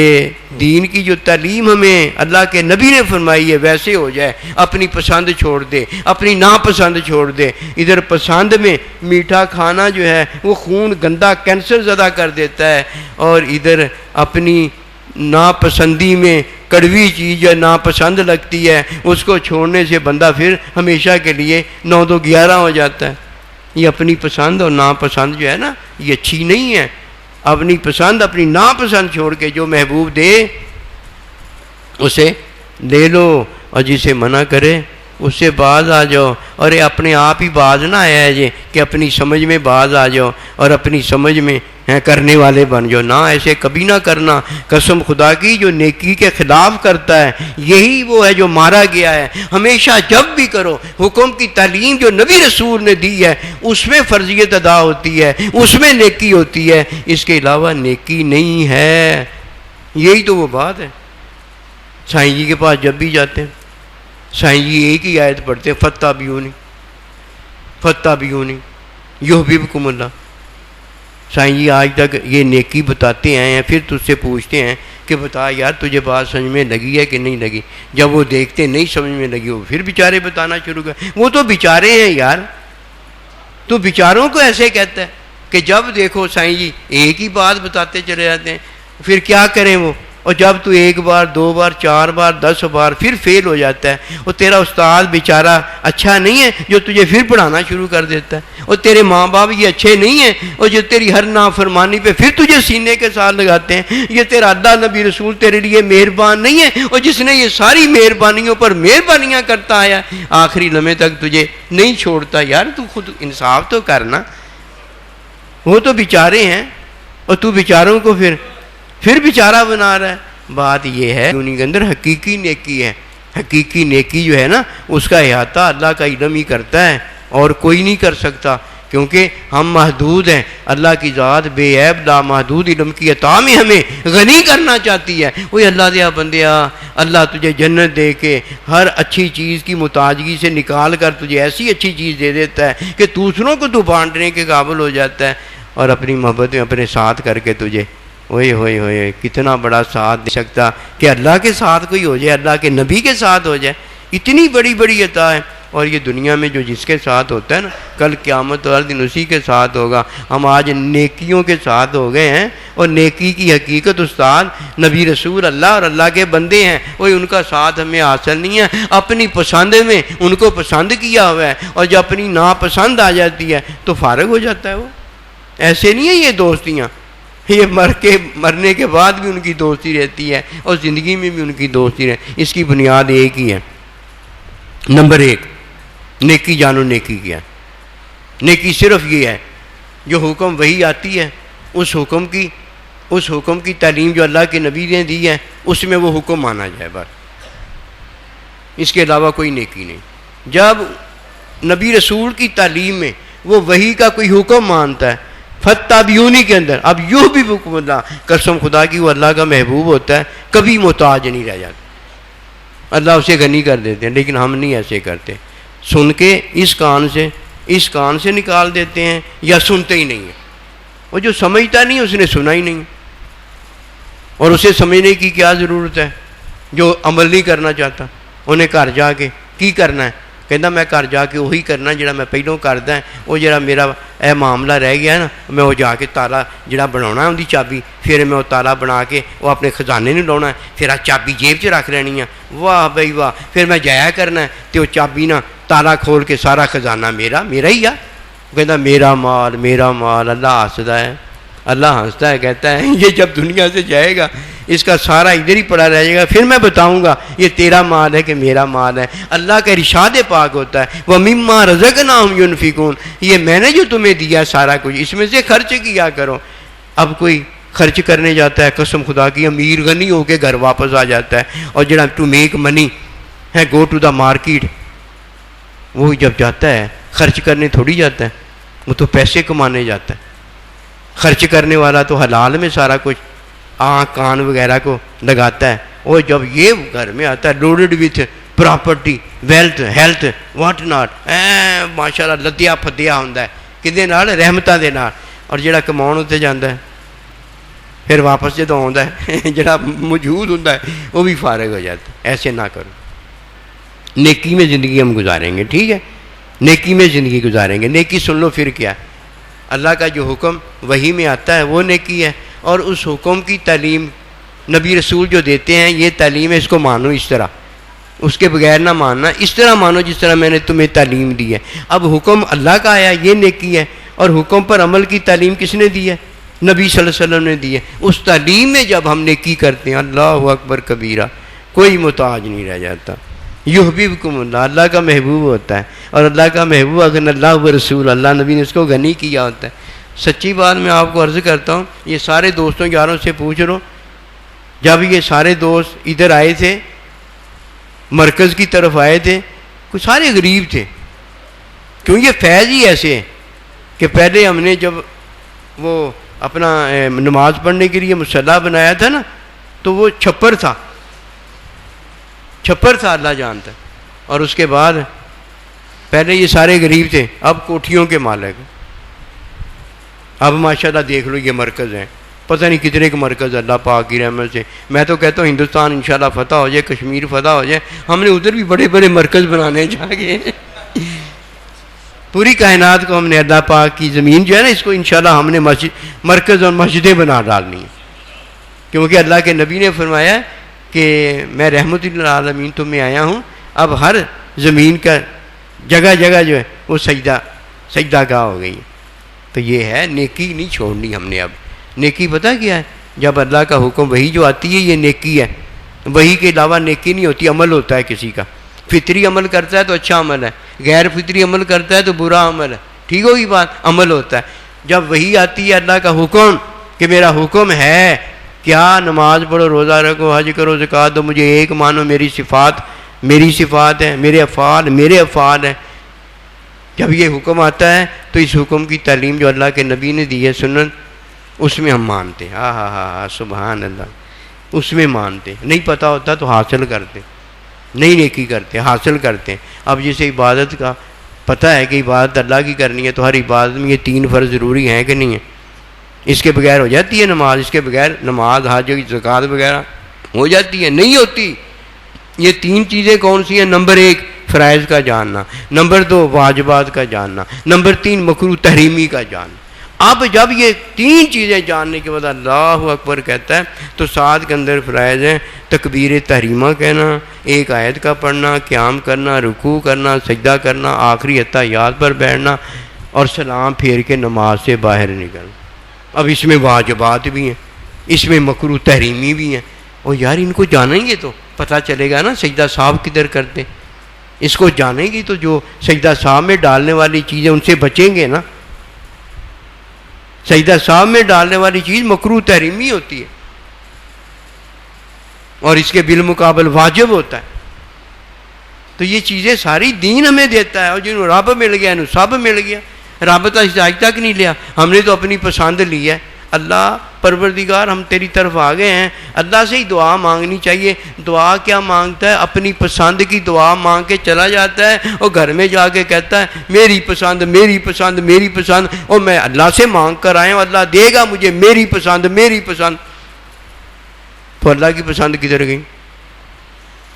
Speaker 1: دین کی جو تعلیم ہمیں اللہ کے نبی نے فرمائی ہے ویسے ہو جائے. اپنی پسند چھوڑ دے، اپنی ناپسند چھوڑ دے. ادھر پسند میں میٹھا کھانا جو ہے وہ خون گندا کینسر زدہ کر دیتا ہے، اور ادھر اپنی ناپسندی میں کڑوی چیز جو ناپسند لگتی ہے اس کو چھوڑنے سے بندہ پھر ہمیشہ کے لیے 9-2-11 ہو جاتا ہے. یہ اپنی پسند اور ناپسند جو ہے نا یہ اچھی نہیں ہے. اپنی پسند اپنی ناپسند چھوڑ کے جو محبوب دے اسے لے لو، اور جسے منع کرے اس سے باز آ جاؤ، اور اپنے آپ ہی باز نہ آیا جے کہ اپنی سمجھ میں باز آ جاؤ اور اپنی سمجھ میں کرنے والے بن جاؤ، نہ ایسے کبھی نہ کرنا۔ قسم خدا کی جو نیکی کے خلاف کرتا ہے یہی وہ ہے جو مارا گیا ہے۔ ہمیشہ جب بھی کرو حکم کی تعلیم جو نبی رسول نے دی ہے اس میں فرضیت ادا ہوتی ہے، اس میں نیکی ہوتی ہے، اس کے علاوہ نیکی نہیں ہے۔ یہی تو وہ بات ہے۔ سائیں جی کے پاس جب بھی جاتے ہیں سائیں جی ایک ہی آیت پڑھتے ہیں، فتح بیونی فتح بیونی یحببکم اللہ۔ سائیں جی آج تک یہ نیکی بتاتے آئے ہیں، پھر تجھ سے پوچھتے ہیں کہ بتا یار تجھے بات سمجھ میں لگی ہے کہ نہیں لگی؟ جب وہ دیکھتے نہیں سمجھ میں لگی وہ پھر بیچارے بتانا شروع کر۔ وہ تو بیچارے ہیں یار، تو بیچاروں کو ایسے کہتا ہے کہ جب دیکھو سائیں جی ایک ہی بات بتاتے چلے جاتے ہیں، پھر کیا کریں وہ؟ اور جب تو ایک بار 2 بار 4 بار 10 بار پھر فیل ہو جاتا ہے، اور تیرا استاد بیچارہ اچھا نہیں ہے جو تجھے پھر پڑھانا شروع کر دیتا ہے، اور تیرے ماں باپ یہ اچھے نہیں ہیں اور جو تیری ہر نافرمانی پہ پھر تجھے سینے کے ساتھ لگاتے ہیں، یہ تیرا اللہ نبی رسول تیرے لیے مہربان نہیں ہے، اور جس نے یہ ساری مہربانیوں پر مہربانیاں کرتا آیا آخری لمحے تک تجھے نہیں چھوڑتا۔ یار تو خود انصاف تو کرنا، وہ تو بیچارے ہیں اور تو بیچاروں کو پھر بیچارہ بنا رہا ہے۔ بات یہ ہے انہیں کے اندر حقیقی نیکی ہے، حقیقی نیکی جو ہے نا اس کا احاطہ اللہ کا علم ہی کرتا ہے اور کوئی نہیں کر سکتا، کیونکہ ہم محدود ہیں۔ اللہ کی ذات بے عیب لامحدود علم کی عطا میں ہمیں غنی کرنا چاہتی ہے۔ وہی اللہ دیا بندیا، اللہ تجھے جنت دے کے ہر اچھی چیز کی محتاجگی سے نکال کر تجھے ایسی اچھی چیز دے دیتا ہے کہ دوسروں کو تو بانٹنے کے قابل ہو جاتا ہے، اور اپنی محبت میں اپنے ساتھ کر کے تجھے ہوئے کتنا بڑا ساتھ دے سکتا کہ اللہ کے ساتھ کوئی ہو جائے، اللہ کے نبی کے ساتھ ہو جائے، اتنی بڑی بڑی عطا ہے۔ اور یہ دنیا میں جو جس کے ساتھ ہوتا ہے نا کل قیامت والے دن اسی کے ساتھ ہوگا۔ ہم آج نیکیوں کے ساتھ ہو گئے ہیں، اور نیکی کی حقیقت استاد نبی رسول اللہ اور اللہ کے بندے ہیں، وہی ان کا ساتھ ہمیں حاصل نہیں ہے۔ اپنی پسند میں ان کو پسند کیا ہوا ہے، اور جب اپنی ناپسند آ جاتی ہے تو فارغ ہو جاتا ہے۔ وہ ایسے نہیں ہے یہ دوستیاں، یہ مرنے کے بعد بھی ان کی دوستی رہتی ہے اور زندگی میں بھی ان کی دوستی رہتی ہے۔ اس کی بنیاد ایک ہی ہے۔ نمبر 1 نیکی جانو نیکی کیا؟ نیکی صرف یہ ہے جو حکم وہی آتی ہے اس حکم کی تعلیم جو اللہ کے نبی نے دی ہے اس میں وہ حکم مانا جائے، بس اس کے علاوہ کوئی نیکی نہیں۔ جب نبی رسول کی تعلیم میں وہ وہی کا کوئی حکم مانتا ہے فتابیونی کے اندر، اب یوں بھی حکم اللہ، قسم خدا کی وہ اللہ کا محبوب ہوتا ہے، کبھی محتاج نہیں رہ جاتا، اللہ اسے غنی کر دیتے ہیں۔ لیکن ہم نہیں ایسے کرتے، سن کے اس کان سے نکال دیتے ہیں یا سنتے ہی نہیں ہیں۔ وہ جو سمجھتا نہیں اس نے سنا ہی نہیں، اور اسے سمجھنے کی کیا ضرورت ہے؟ جو عمل نہیں کرنا چاہتا انہیں گھر جا کے کی کرنا ہے، کہنا میں گھر جا کے وہی کرنا جڑا میں پہلوں کردا ہے، وہ جڑا میرا اے معاملہ رہ گیا نا میں وہ جا کے تالا جڑا بناਉਣਾ ہے ان دی چابی، پھر میں وہ تالا بنا کے وہ اپنے خزانے نہیں لاਉਣਾ ہے، پھر چابی جیب 'ਚ رکھ لینی ہے، واہ بھائی واہ، پھر میں جایا کرنا ہے تو وہ چابی نا تالا کھول کے سارا خزانہ میرا ہی ہے۔ وہ کہتا میرا مال، اللہ ہنستا ہے، اللہ ہنستا ہے، کہتا ہے یہ جب دنیا سے جائے گا اس کا سارا ادھر ہی پڑا رہ جائے گا، پھر میں بتاؤں گا یہ تیرا مال ہے کہ میرا مال ہے۔ اللہ کا ارشاد پاک ہوتا ہے وَمِمَّا رَزَقْنَاهُمْ يُنْفِقُونَ، یہ میں نے جو تمہیں دیا سارا کچھ اس میں سے خرچ کیا کرو۔ اب کوئی خرچ کرنے جاتا ہے قسم خدا کی امیر غنی ہو کے گھر واپس آ جاتا ہے، اور جڑا ٹو میک منی ہے گو ٹو دا مارکیٹ، وہ جب جاتا ہے خرچ کرنے تھوڑی جاتا ہے، وہ تو پیسے کمانے جاتا ہے۔ خرچ کرنے والا تو حلال میں سارا کچھ آنکھ کان وغیرہ کو لگاتا ہے، اور جب یہ گھر میں آتا ہے loaded with property wealth health what not, ماشاء اللہ لدیا پھدیا ہوتا ہے کدے نال رحمتاں دے نال، اور جڑا کماؤن اتنے جاتا ہے پھر واپس جدوں آتا ہے جڑا موجود ہوتا ہے وہ بھی فارغ ہو جاتا ہے۔ ایسے نہ کرو، نیکی میں زندگی ہم گزاریں گے، ٹھیک ہے، نیکی میں زندگی گزاریں گے۔ نیکی سن لو پھر کیا، اللہ کا جو حکم وہی میں آتا ہے وہ نیکی ہے، اور اس حکم کی تعلیم نبی رسول جو دیتے ہیں یہ تعلیم ہے، اس کو مانو اس طرح، اس کے بغیر نہ ماننا، اس طرح مانو جس طرح میں نے تمہیں تعلیم دی ہے۔ اب حکم اللہ کا آیا یہ نیکی ہے، اور حکم پر عمل کی تعلیم کس نے دی ہے؟ نبی صلی اللہ علیہ وسلم نے دی ہے۔ اس تعلیم میں جب ہم نیکی کرتے ہیں اللہ اکبر کبیرہ، کوئی محتاج نہیں رہ جاتا۔ یحببکم اللہ، اللہ کا محبوب ہوتا ہے، اور اللہ کا محبوب اگر اللہ و رسول، اللہ نبی نے اس کو غنی کیا ہوتا ہے۔ سچی بات میں آپ کو عرض کرتا ہوں، یہ سارے دوستوں یاروں سے پوچھ لو، جب یہ سارے دوست ادھر آئے تھے، مرکز کی طرف آئے تھے، کچھ سارے غریب تھے، کیوں یہ فیض ہی ایسے ہے کہ پہلے ہم نے جب وہ اپنا نماز پڑھنے کے لیے مصلی بنایا تھا نا، تو وہ چھپر تھا اللہ جانتا، اور اس کے بعد پہلے یہ سارے غریب تھے، اب کوٹھیوں کے مالک، اب ماشاءاللہ دیکھ لو یہ مرکز ہیں، پتہ نہیں کتنے کے مرکز اللہ پاک کی رحمت سے۔ میں تو کہتا ہوں ہندوستان انشاءاللہ فتح ہو جائے، کشمیر فتح ہو جائے، ہم نے ادھر بھی بڑے بڑے مرکز بنانے جا کے پوری کائنات کو ہم نے اللہ پاک کی زمین جو ہے نا، اس کو انشاءاللہ ہم نے مرکز اور مسجدیں بنا ڈالنی ہیں، کیونکہ اللہ کے نبی نے فرمایا کہ میں رحمت للعالمین تم میں آیا ہوں، اب ہر زمین کا جگہ جگہ جو ہے وہ سجدہ گاہ ہو گئی ہے۔ تو یہ ہے نیکی نہیں چھوڑنی ہم نے۔ اب نیکی پتہ کیا ہے؟ جب اللہ کا حکم وہی جو آتی ہے یہ نیکی ہے، وہی کے علاوہ نیکی نہیں ہوتی، عمل ہوتا ہے کسی کا۔ فطری عمل کرتا ہے تو اچھا عمل ہے، غیر فطری عمل کرتا ہے تو برا عمل ہے، ٹھیک ہوگی بات، عمل ہوتا ہے۔ جب وہی آتی ہے اللہ کا حکم کہ میرا حکم ہے کیا، نماز پڑھو، روزہ رکھو، حج کرو، زکوٰۃ دو، مجھے ایک مانو، میری صفات ہے، میرے افعال ہیں۔ جب یہ حکم آتا ہے تو اس حکم کی تعلیم جو اللہ کے نبی نے دی ہے سنت، اس میں ہم مانتے ہیں۔ ہاں سبحان اللہ، اس میں مانتے، نہیں پتہ ہوتا تو حاصل کرتے، نہیں نیکی کرتے، حاصل کرتے ہیں۔ اب جسے عبادت کا پتہ ہے کہ عبادت اللہ کی کرنی ہے، تو ہر عبادت میں یہ 3 فرض ضروری ہیں کہ نہیں ہیں؟ اس کے بغیر ہو جاتی ہے نماز، اس کے بغیر نماز، حج، زکوٰۃ وغیرہ ہو جاتی ہے؟ نہیں ہوتی۔ یہ 3 چیزیں کون سی ہیں؟ نمبر 1 فرائض کا جاننا، نمبر 2 واجبات کا جاننا، نمبر 3 مکروہ تحریمی کا جاننا۔ اب جب یہ 3 چیزیں جاننے کے بعد اللہ اکبر کہتا ہے تو 7 کے اندر فرائض ہیں، تکبیر تحریمہ کہنا، ایک آیت کا پڑھنا، قیام کرنا، رکوع کرنا، سجدہ کرنا، آخری اتحیات پر بیٹھنا، اور سلام پھیر کے نماز سے باہر نکلنا۔ اب اس میں واجبات بھی ہیں، اس میں مکروہ تحریمی بھی ہیں، اور یار ان کو جانیں گے تو پتہ چلے گا نا سجدہ صاحب کدھر کرتے، اس کو جانیں گی تو جو سجدہ صاحب میں ڈالنے والی چیزیں ان سے بچیں گے نا۔ سجدہ صاحب میں ڈالنے والی چیز مکروہ تحریمی ہوتی ہے، اور اس کے بالمقابل واجب ہوتا ہے۔ تو یہ چیزیں ساری دین ہمیں دیتا ہے، اور جنہوں رب مل گیا انہوں سب مل گیا، رب تو آج تک نہیں لیا، ہم نے تو اپنی پسند لی ہے۔ اللہ پروردگار ہم تیری طرف آ گئے ہیں، اللہ سے ہی دعا مانگنی چاہیے۔ دعا کیا مانگتا ہے؟ اپنی پسند کی دعا مانگ کے چلا جاتا ہے، اور گھر میں جا کے کہتا ہے میری پسند میری پسند میری پسند، اور میں اللہ سے مانگ کر آیا ہوں، اللہ دے گا مجھے میری پسند میری پسند۔ تو اللہ کی پسند کدھر گئی؟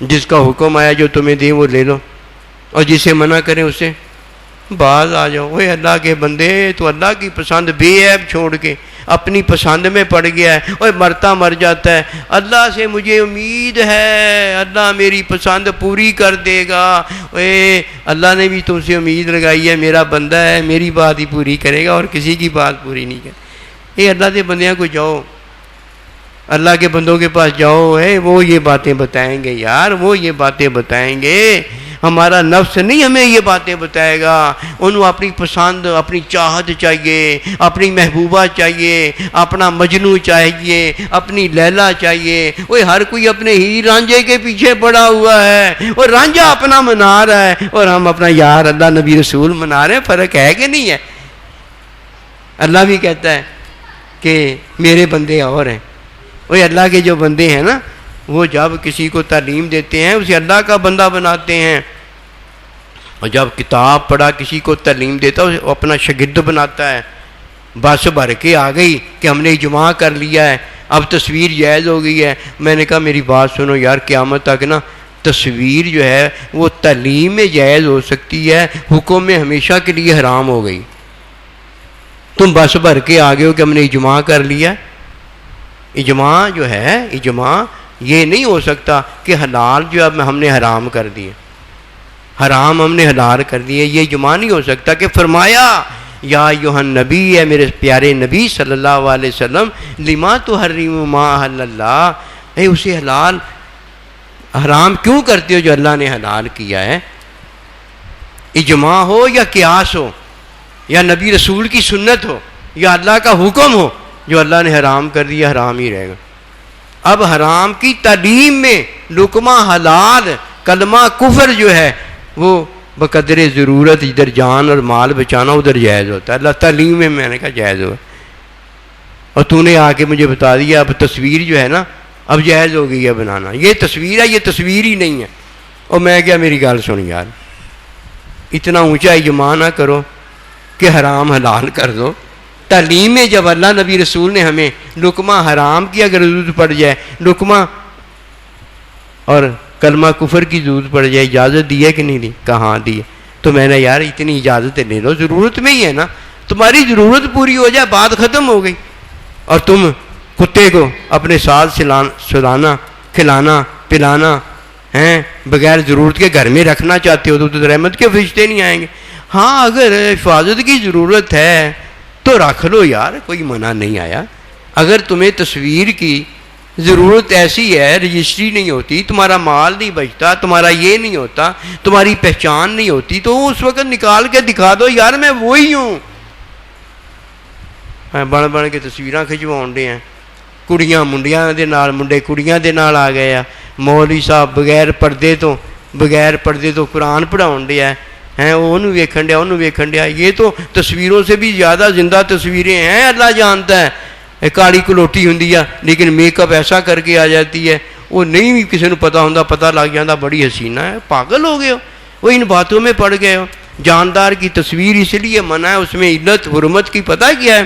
Speaker 1: جس کا حکم آیا جو تمہیں دے وہ لے لو، اور جسے منع کریں اسے باز آ جاؤ۔ اوے اللہ کے بندے، تو اللہ کی پسند بے عیب چھوڑ کے اپنی پسند میں پڑ گیا ہے، اوے مرتا مر جاتا ہے۔ اللہ سے مجھے امید ہے اللہ میری پسند پوری کر دے گا۔ اوے اللہ نے بھی تم سے امید لگائی ہے، میرا بندہ ہے، میری بات ہی پوری کرے گا اور کسی کی بات پوری نہیں کرے۔ اے اللہ کے بندیاں کو جاؤ، اللہ کے بندوں کے پاس جاؤ، وہ یہ باتیں بتائیں گے یار، وہ یہ باتیں بتائیں گے۔ ہمارا نفس نہیں ہمیں یہ باتیں بتائے گا، انہوں اپنی پسند، اپنی چاہت چاہیے، اپنی محبوبہ چاہیے، اپنا مجنو چاہیے، اپنی لیلا چاہیے۔ وہ ہر کوئی اپنے ہی رانجھے کے پیچھے پڑا ہوا ہے، اور رانجھا اپنا منا رہا ہے اور ہم اپنا یار اللہ نبی رسول منا رہے ہیں۔ فرق ہے کہ نہیں ہے؟ اللہ بھی کہتا ہے کہ میرے بندے اور ہیں۔ وہ اللہ کے جو بندے ہیں نا، وہ جب کسی کو تعلیم دیتے ہیں اسے اللہ کا بندہ بناتے ہیں، اور جب کتاب پڑھا کسی کو تعلیم دیتا ہے وہ اپنا شاگرد بناتا ہے۔ بس بھر کے آ گئی کہ ہم نے اجماع کر لیا ہے، اب تصویر جائز ہو گئی ہے۔ میں نے کہا میری بات سنو یار، قیامت تک نا تصویر جو ہے وہ تعلیم میں جائز ہو سکتی ہے، حکم میں ہمیشہ کے لیے حرام ہو گئی۔ تم بس بھر کے آ گئے ہو کہ ہم نے اجماع کر لیا۔ اجماع جو ہے، اجماع یہ نہیں ہو سکتا کہ حلال جو اب ہم نے حرام کر دیے، حرام ہم نے حلال کر دیے، یہ اجماع نہیں ہو سکتا کہ فرمایا یا ایھا النبی، ہے میرے پیارے نبی صلی اللہ علیہ وسلم، لما تحرم ما احل اللہ، اسے حلال حرام کیوں کرتے ہو جو اللہ نے حلال کیا ہے؟ اجماع ہو یا قیاس ہو یا نبی رسول کی سنت ہو یا اللہ کا حکم ہو، جو اللہ نے حرام کر دیا حرام ہی رہے گا۔ اب حرام کی تعلیم میں لقمہ حلال کلمہ کفر جو ہے وہ بقدر ضرورت، ادھر جان اور مال بچانا ادھر جائز ہوتا ہے، اللہ تعلیم میں نے کہا جائز ہوا، اور تو نے آ کے مجھے بتا دیا اب تصویر جو ہے نا اب جائز ہو گئی ہے بنانا، یہ تصویر ہے، یہ تصویر ہی نہیں ہے۔ اور میں کیا، میری گال سن یار، اتنا اونچا اجماع نہ کرو کہ حرام حلال کر دو۔ تعلیم میں جب اللہ نبی رسول نے ہمیں لقمہ حرام کی اگر ضرورت پڑ جائے، لقمہ اور کلمہ کفر کی ضرورت پڑ جائے، اجازت دی ہے کہ نہیں دی؟ کہاں دی ہے؟ تو میں نے یار اتنی اجازت لے لو، ضرورت میں ہی ہے نا، تمہاری ضرورت پوری ہو جائے بات ختم ہو گئی۔ اور تم کتے کو اپنے ساتھ سلانا کھلانا پلانا ہیں بغیر ضرورت کے گھر میں رکھنا چاہتے ہو تو رحمت کے فرشتے نہیں آئیں گے۔ ہاں اگر حفاظت کی ضرورت ہے تو رکھ لو یار، کوئی منع نہیں آیا۔ اگر تمہیں تصویر کی ضرورت ایسی ہے، رجسٹری نہیں ہوتی، تمہارا مال نہیں بچتا، تمہارا یہ نہیں ہوتا، تمہاری پہچان نہیں ہوتی، تو اس وقت نکال کے دکھا دو یار میں وہی ہوں۔ بن بن کے تصویراں کھچواؤں دے ہیں، کڑیاں منڈیاں دے نال، منڈے کڑیاں دے نال آ گئے ہیں، مولوی صاحب بغیر پردے تو قرآن پڑھاؤں دے ہیں، انہوں ویکھن دیا انہوں ویکھن دیا۔ یہ تو تصویروں سے بھی زیادہ زندہ تصویریں ہیں، اللہ جانتا ہے۔ کالی کلوٹی ہوں لیکن میک اپ ایسا کر کے آ جاتی ہے، وہ نہیں بھی کسی نے پتا ہوں، پتہ لگ جاتا بڑی حسینہ ہے۔ پاگل ہو گئے ہو، وہ ان باتوں میں پڑ گئے ہو۔ جاندار کی تصویر اس لیے منع ہے، اس میں علت حرمت کی پتہ کیا ہے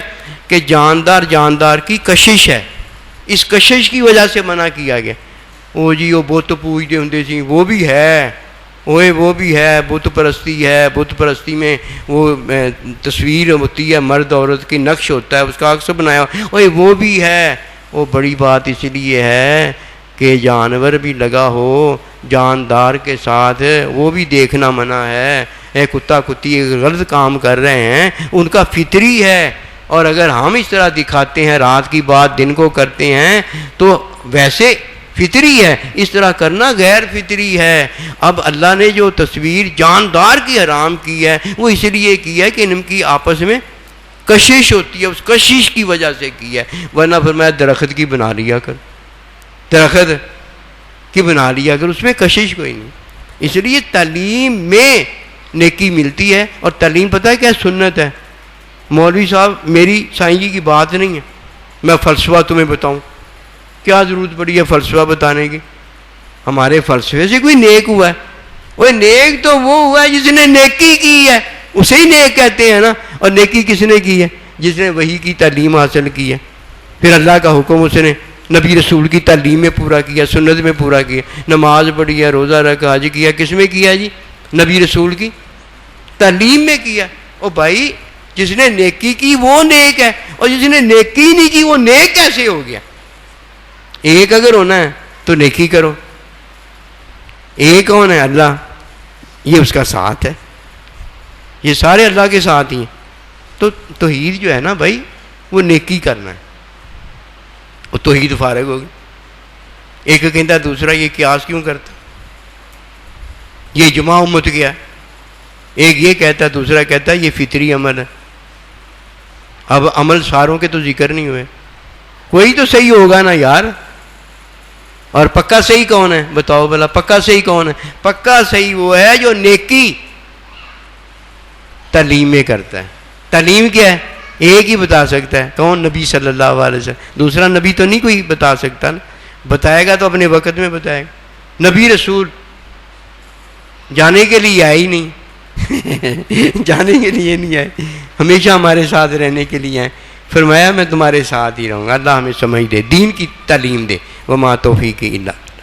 Speaker 1: کہ جاندار کی کشش ہے، اس کشش کی وجہ سے منع کیا گیا۔ وہ جی وہ بت پوجتے ہوں سی، وہ بھی ہے، وہ بھی ہے، بت پرستی ہے، بت پرستی میں وہ تصویر ہوتی ہے مرد عورت کی، نقش ہوتا ہے، اس کا عکس بنایا، وہ بھی ہے۔ وہ بڑی بات اس لیے ہے کہ جانور بھی لگا ہو جاندار کے ساتھ، وہ بھی دیکھنا منع ہے۔ کتا کتی غلط کام کر رہے ہیں، ان کا فطری ہے، اور اگر ہم اس طرح دکھاتے ہیں، رات کی بات دن کو کرتے ہیں، تو ویسے فطری ہے، اس طرح کرنا غیر فطری ہے۔ اب اللہ نے جو تصویر جاندار کی حرام کی ہے وہ اس لیے کی ہے کہ ان کی آپس میں کشش ہوتی ہے، اس کشش کی وجہ سے کی ہے، ورنہ فرمایا درخت کی بنا لیا کر، درخت کی بنا لیا کر، اس میں کشش کوئی نہیں۔ اس لیے تعلیم میں نیکی ملتی ہے، اور تعلیم پتہ ہے کیا سنت ہے۔ مولوی صاحب میری سائیں جی کی بات نہیں ہے، میں فلسفہ تمہیں بتاؤں، کیا ضرورت پڑی ہے فلسفہ بتانے کی؟ ہمارے فلسفے سے کوئی نیک ہوا ہے؟ وہ نیک تو وہ ہوا ہے جس نے نیکی کی ہے، اسے ہی نیک کہتے ہیں نا۔ اور نیکی کس نے کی ہے؟ جس نے وحی کی تعلیم حاصل کی ہے، پھر اللہ کا حکم اس نے نبی رسول کی تعلیم میں پورا کیا، سنت میں پورا کیا، نماز پڑھی ہے، روزہ رکھا، حج کیا، کس میں کیا جی؟ نبی رسول کی تعلیم میں کیا۔ اور بھائی جس نے نیکی کی وہ نیک ہے، اور جس نے نیکی نہیں کی وہ نیک کیسے ہو گیا؟ ایک اگر ہونا ہے تو نیکی کرو، ایک کون ہے؟ اللہ، یہ اس کا ساتھ ہے، یہ سارے اللہ کے ساتھ ہی ہیں۔ تو توحید جو ہے نا بھائی وہ نیکی کرنا ہے، وہ توحید فارغ ہوگی۔ ایک کہتا ہے دوسرا یہ قیاس کیوں کرتا، یہ جمع امت کیا ہے، ایک یہ کہتا ہے دوسرا کہتا ہے یہ فطری عمل ہے۔ اب عمل ساروں کے تو ذکر نہیں ہوئے، کوئی تو صحیح ہوگا نا یار۔ اور پکا صحیح کون ہے بتاؤ بھلا؟ پکا صحیح کون ہے؟ پکا صحیح وہ ہے جو نیکی تعلیم میں کرتا ہے۔ تعلیم کیا ہے؟ ایک ہی بتا سکتا ہے، کون؟ نبی صلی اللہ علیہ وسلم، دوسرا نبی تو نہیں کوئی بتا سکتا نا، بتائے گا تو اپنے وقت میں بتائے گا۔ نبی رسول جانے کے لیے آئے ہی نہیں جانے کے لیے نہیں آئے، ہمیشہ ہمارے ساتھ رہنے کے لیے آئے۔ فرمایا میں تمہارے ساتھ ہی رہوں گا۔ اللہ ہمیں سمجھ دے، دین کی تعلیم دے۔ وما توفیقی الا